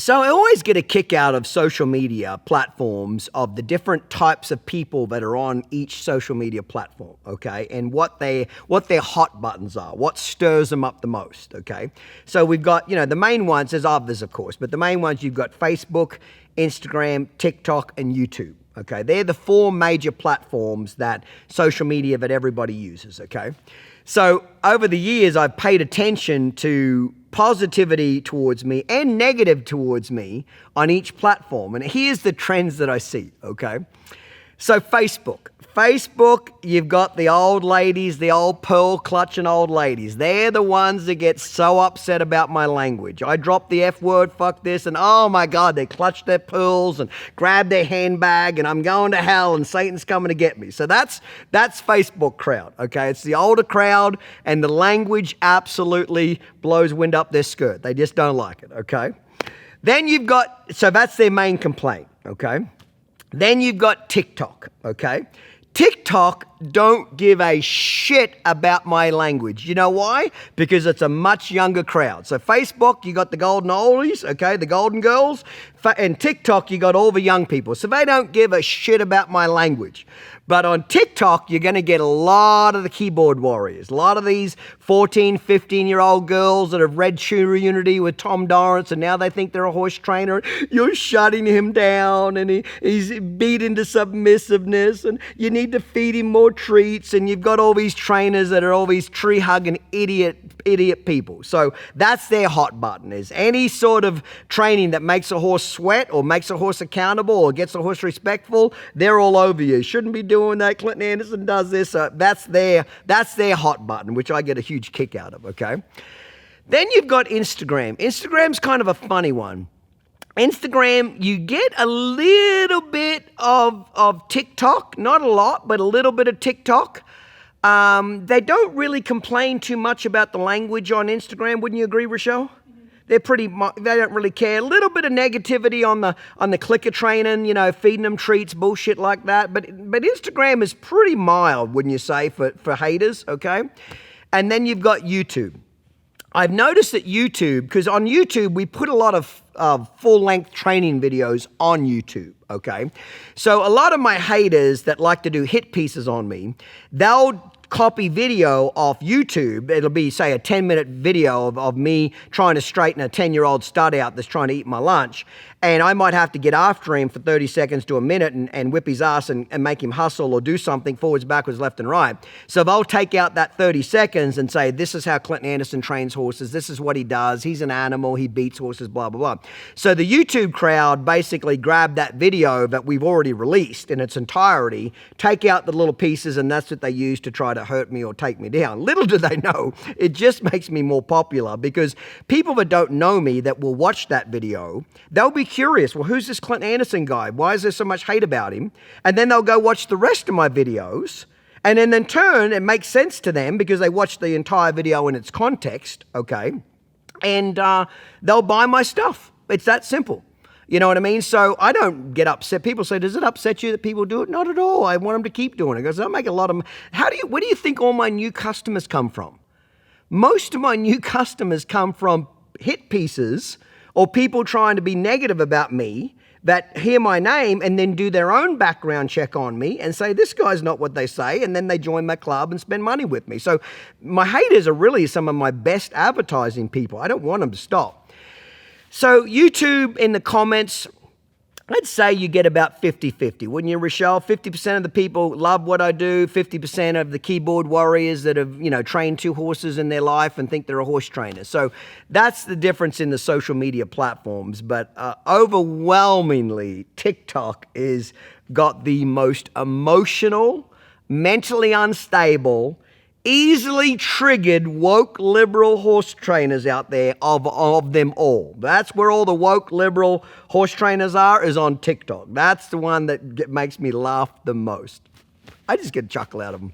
So I always get a kick out of social media platforms of the different types of people that are on each social media platform, okay? And what their hot buttons are, what stirs them up the most, okay? So we've got, the main ones, there's others of course, but the main ones you've got Facebook, Instagram, TikTok, and YouTube, okay? They're the four major platforms that social media that everybody uses, okay? So over the years, I've paid attention to positivity towards me and negative towards me on each platform. And here's the trends that I see, okay? So Facebook, you've got the old ladies, the old pearl clutching old ladies. They're the ones that get so upset about my language. I drop the F word, fuck this, and oh my God, they clutch their pearls and grab their handbag and I'm going to hell and Satan's coming to get me. So that's Facebook crowd, okay? It's the older crowd and the language absolutely blows wind up their skirt. They just don't like it, okay? Then you've got, so that's their main complaint, okay? Then you've got TikTok, okay? TikTok don't give a shit about my language. You know why? Because it's a much younger crowd. So Facebook, you got the golden oldies, okay, the golden girls. And TikTok, you got all the young people. So they don't give a shit about my language. But on TikTok, you're going to get a lot of the keyboard warriors. A lot of these 14, 15-year-old girls that have read True Unity with Tom Dorrance, and now they think they're a horse trainer. You're shutting him down, and he's beat into submissiveness, and you need to feed him more treats, and you've got all these trainers that are all these tree-hugging idiot people. So that's their hot button, is any sort of training that makes a horse sweat or makes a horse accountable or gets a horse respectful, they're all over you. Shouldn't be doing that. Clinton Anderson does this. That's their hot button, which I get a huge kick out of, okay? Then you've got Instagram. Instagram's kind of a funny one. Instagram, you get a little bit of TikTok, not a lot, but a little bit of TikTok. They don't really complain too much about the language on Instagram. Wouldn't you agree, Rochelle? They don't really care. A little bit of negativity on the clicker training, feeding them treats, bullshit like that. But Instagram is pretty mild, wouldn't you say, for haters, okay? And then you've got YouTube. I've noticed that YouTube, because on YouTube, we put a lot of full-length training videos on YouTube, okay? So a lot of my haters that like to do hit pieces on me, they'll copy video off YouTube. It'll be, say, a 10-minute video of me trying to straighten a 10-year-old stud out that's trying to eat my lunch. And I might have to get after him for 30 seconds to a minute and whip his ass and make him hustle or do something forwards, backwards, left, and right. So they'll take out that 30 seconds and say, this is how Clinton Anderson trains horses. This is what he does. He's an animal. He beats horses, blah, blah, blah. So the YouTube crowd basically grabbed that video that we've already released in its entirety, take out the little pieces, and that's what they use to try to hurt me or take me down. Little do they know, it just makes me more popular because people that don't know me that will watch that video, they'll be curious, well, who's this Clinton Anderson guy? Why is there so much hate about him? And then they'll go watch the rest of my videos, and then in turn, it makes sense to them because they watch the entire video in its context, okay? And they'll buy my stuff. It's that simple. You know what I mean? So I don't get upset. People say, does it upset you that people do it? Not at all. I want them to keep doing it because I make a lot of where do you think all my new customers come from? Most of my new customers come from hit pieces or people trying to be negative about me that hear my name and then do their own background check on me and say, this guy's not what they say, and then they join my club and spend money with me. So my haters are really some of my best advertising people. I don't want them to stop. So YouTube, in the comments, let's say you get about 50-50. Wouldn't you, Rochelle? 50% of the people love what I do. 50% of the keyboard warriors that have, trained 2 horses in their life and think they're a horse trainer. So that's the difference in the social media platforms. But overwhelmingly, TikTok is got the most emotional, mentally unstable, easily triggered woke liberal horse trainers out there of them all. That's where all the woke liberal horse trainers is on TikTok. That's the one that makes me laugh the most. I just get a chuckle out of them.